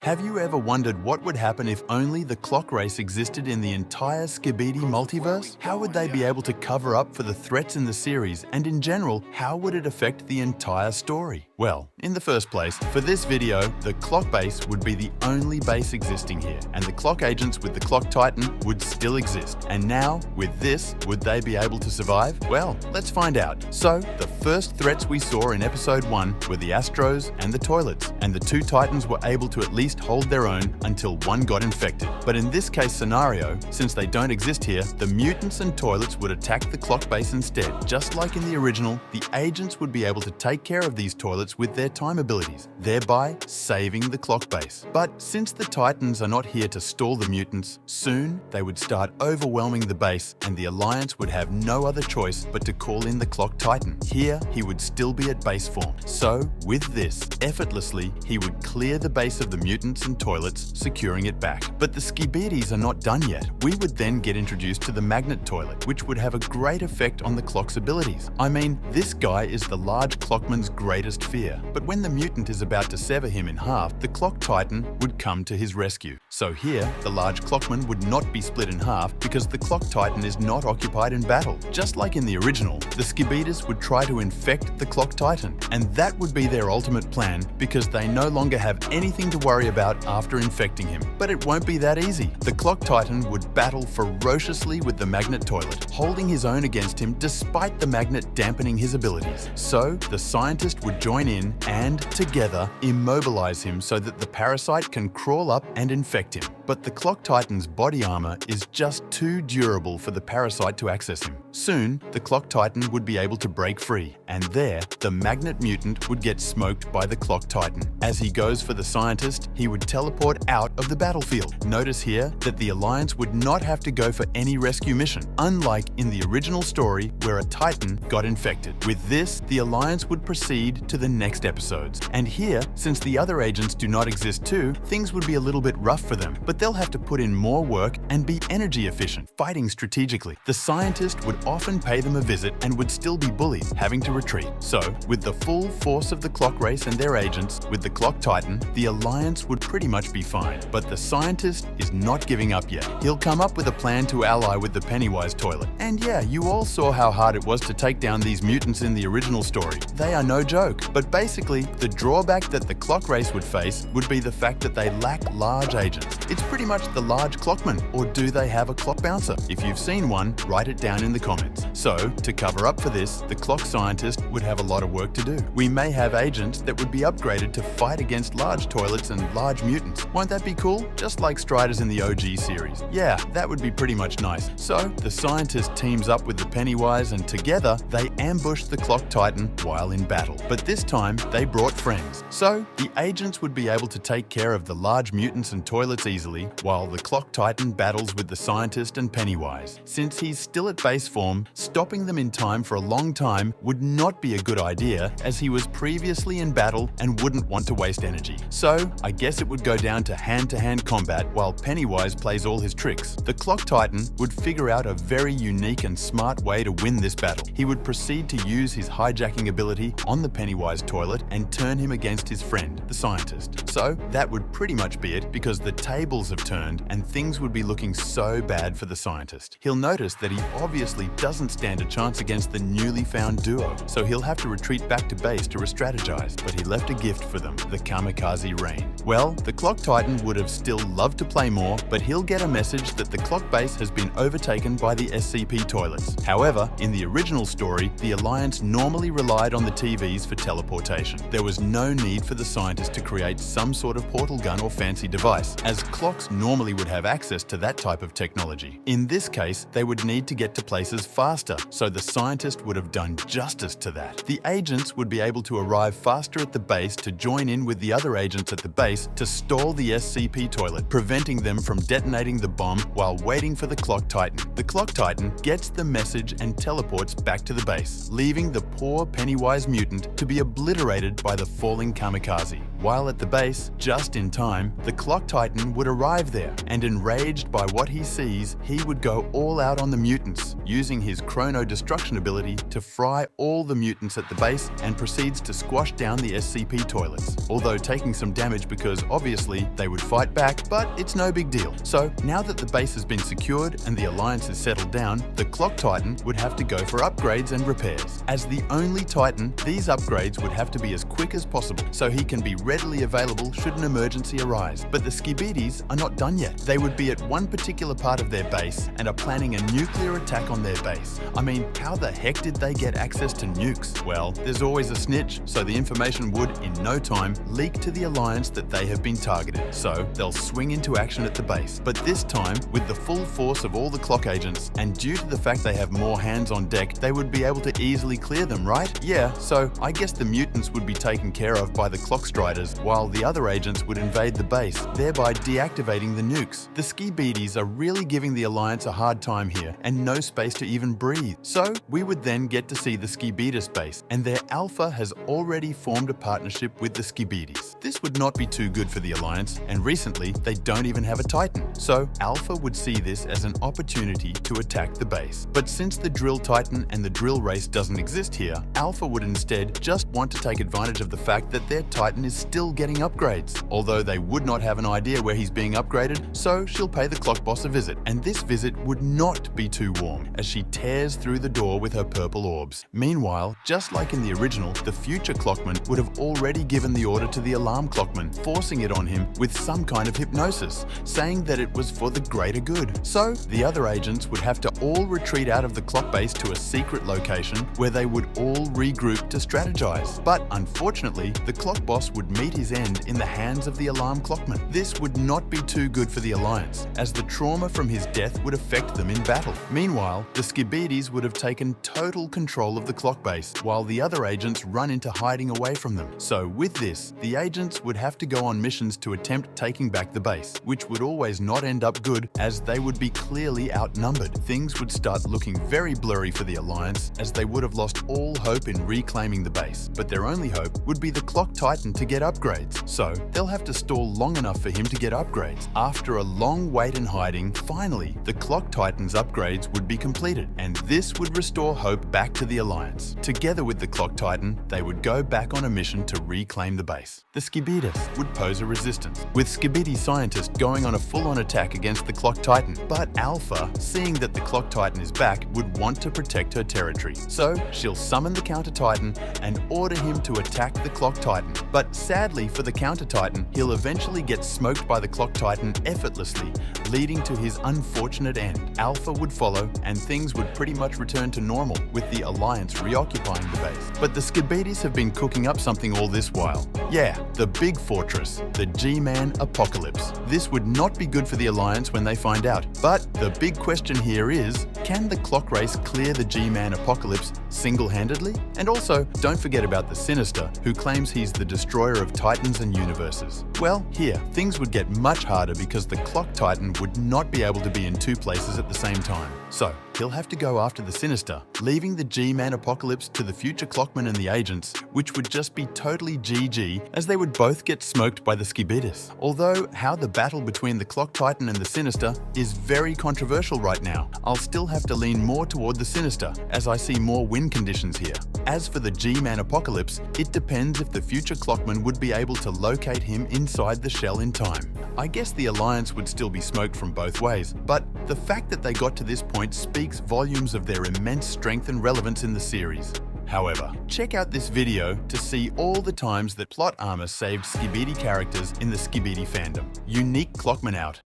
Have you ever wondered what would happen if only the clock race existed in the entire Skibidi Multiverse? How would they be able to cover up for the threats in the series, and in general, how would it affect the entire story? Well, in the first place, for this video, the clock base would be the only base existing here, and the clock agents with the Clock Titan would still exist. And now, with this, would they be able to survive? Well, let's find out. So, the first threats we saw in episode 1 were the Astros and the toilets, and the two Titans were able to at least hold their own until one got infected. But in this case scenario, since they don't exist here, the mutants and toilets would attack the clock base instead. Just like in the original, the agents would be able to take care of these toilets with their time abilities, thereby saving the clock base. But since the Titans are not here to stall the mutants, soon they would start overwhelming the base, and the Alliance would have no other choice but to call in the Clock Titan. Here, he would still be at base form. So, with this, effortlessly, he would clear the base of the mutants and toilets, securing it back. But the Skibidis are not done yet. We would then get introduced to the magnet toilet, which would have a great effect on the clock's abilities. I mean, this guy is the large Clockman's greatest fear. But when the mutant is about to sever him in half, the Clock Titan would come to his rescue. So here, the large Clockman would not be split in half because the Clock Titan is not occupied in battle. Just like in the original, the Skibidis would try to infect the Clock Titan, and that would be their ultimate plan because they no longer have anything to worry about after infecting him. But it won't be that easy. The Clock Titan would battle ferociously with the magnet toilet, holding his own against him despite the magnet dampening his abilities. So, the scientist would join in and, together, immobilize him so that the parasite can crawl up and infect him. But the Clock Titan's body armor is just too durable for the parasite to access him. Soon, the Clock Titan would be able to break free, and there, the magnet mutant would get smoked by the Clock Titan. As he goes for the scientist, he would teleport out of the battlefield. Notice here that the Alliance would not have to go for any rescue mission, unlike in the original story where a Titan got infected. With this, the Alliance would proceed to the next episodes. And here, since the other agents do not exist too, things would be a little bit rough for them, but they'll have to put in more work and be energy efficient, fighting strategically. The scientist would often pay them a visit and would still be bullied, having to retreat. So, with the full force of the clock race and their agents, with the Clock Titan, the Alliance would pretty much be fine. But the scientist is not giving up yet. He'll come up with a plan to ally with the Pennywise toilet. And yeah, you all saw how hard it was to take down these mutants in the original story. They are no joke. But basically, the drawback that the clock race would face would be the fact that they lack large agents. It's pretty much the large Clockman, or do they have a clock bouncer? If you've seen one, write it down in the comments. So, to cover up for this, the clock scientist would have a lot of work to do. We may have agents that would be upgraded to fight against large toilets and large mutants. Won't that be cool? Just like Striders in the OG series. Yeah, that would be pretty much nice. So, the scientist teams up with the Pennywise, and together, they ambush the Clock Titan while in battle. But this time, they brought friends. So, the agents would be able to take care of the large mutants and toilets easily, while the Clock Titan battles with the scientist and Pennywise. Since he's still at base form, stopping them in time for a long time would not be a good idea, as he was previously in battle and wouldn't want to waste energy. So, I guess it would go down to hand-to-hand combat while Pennywise plays all his tricks. The Clock Titan would figure out a very unique and smart way to win this battle. He would proceed to use his hijacking ability on the Pennywise toilet and turn him against his friend, the scientist. So, that would pretty much be it, because the tables have turned and things would be looking so bad for the scientist. He'll notice that he obviously doesn't stand a chance against the newly found duo, so he'll have to retreat back to base to re-strategize, but he left a gift for them, the Kamikaze Rain. Well, the Clock Titan would have still loved to play more, but he'll get a message that the clock base has been overtaken by the SCP toilets. However, in the original story, the Alliance normally relied on the TVs for teleportation. There was no need for the scientist to create some sort of portal gun or fancy device, as clocks normally would have access to that type of technology. In this case, they would need to get to places faster, so the scientist would have done justice to that. The agents would be able to arrive faster at the base to join in with the other agents at the base to stall the SCP toilet, preventing them from detonating the bomb while waiting for the Clock Titan. The Clock Titan gets the message and teleports back to the base, leaving the poor Pennywise mutant to be obliterated by the falling Kamikaze. While at the base, just in time, the Clock Titan would arrive there, and enraged by what he sees, he would go all out on the mutants, using his chrono destruction ability to fry all the mutants at the base and proceeds to squash down the SCP toilets, although taking some damage because obviously they would fight back, but it's no big deal. So now that the base has been secured and the Alliance is settled down, the Clock Titan would have to go for upgrades and repairs. As the only Titan, these upgrades would have to be as quick as possible so he can be readily available should an emergency arise. But the Skibidis are not done yet. They would be at one particular part of their base and are planning a nuclear attack on their base. I mean, how the heck did they get access to nukes? Well, there's always a snitch, so the information would, in no time, leak to the Alliance that they have been targeted. So they'll swing into action at the base, but this time with the full force of all the Clock agents, and due to the fact they have more hands on deck, they would be able to easily clear them, right? Yeah, so I guess the mutants would be taken care of by the Clock Striders, while the other agents would invade the base, thereby deactivating the nukes. The Skibidis are really giving the Alliance a hard time here, and no space to even breathe. So we would then get to see the Skibidis base, and their Alpha has already formed a partnership with the Skibidis. This would not be too good for the Alliance, and recently they don't even have a Titan. So Alpha would see this as an opportunity to attack the base. But since the Drill Titan and the Drill race doesn't exist here, Alpha would instead just want to take advantage of the fact that their Titan is still getting upgrades, although they would not have an idea where he's being upgraded, so she'll pay the Clock Boss a visit. And this visit would not be too warm, as she tears through the door with her purple orbs. Meanwhile, just like in the original, the future Clockman would have already given the order to the alarm Clockman, forcing it on him with some kind of hypnosis, saying that it was for the greater good. So the other agents would have to all retreat out of the Clock base to a secret location where they would all regroup to strategize. But unfortunately, the Clock Boss would meet his end in the hands of the alarm Clockman. This would not be too good for the Alliance, as the trauma from his death would affect them in battle. Meanwhile, the Skibidis would have taken total control of the Clock base, while the other agents run into hiding away from them. So with this, the agents would have to go on missions to attempt taking back the base, which would always not end up good, as they would be clearly outnumbered. Things would start looking very blurry for the Alliance, as they would have lost all hope in reclaiming the base. But their only hope would be the Clock Titan to get upgrades, so they'll have to stall long enough for him to get upgrades. After a long wait and hiding, finally, the Clock Titan's upgrades would be completed, and this would restore hope back to the Alliance. Together with the Clock Titan, they would go back on a mission to reclaim the base. The Skibidis would pose a resistance, with Skibidi scientists going on a full-on attack against the Clock Titan. But Alpha, seeing that the Clock Titan is back, would want to protect her territory. So she'll summon the Counter Titan and order him to attack the Clock Titan. But sadly for the Counter Titan, he'll eventually get smoked by the Clock Titan effortlessly, leading to his unfortunate end. Alpha would follow, and things would pretty much return to normal, with the Alliance reoccupying the base. But the Skibidis have been cooking up something all this while. Yeah, the big fortress, the G-Man Apocalypse. This would not be good for the Alliance when they find out. But the big question here is, can the Clock race clear the G-Man Apocalypse single-handedly? And also, don't forget about the Sinister, who claims he's the destroyer of Titans and universes. Well, here, things would get much harder because the Clock Titan would not be able to be in two places at the same time. So, he'll have to go after the Sinister, leaving the G-Man Apocalypse to the future Clockman and the agents, which would just be totally GG, as they would both get smoked by the Skibidis. Although, how the battle between the Clock Titan and the Sinister is very controversial right now, I'll still have to lean more toward the Sinister, as I see more win conditions here. As for the G-Man Apocalypse, it depends if the future Clockman would be able to locate him inside the shell in time. I guess the Alliance would still be smoked from both ways, but the fact that they got to this point speaks volumes of their immense strength and relevance in the series. However, check out this video to see all the times that plot armor saved Skibidi characters in the Skibidi fandom. Unique Clockman out.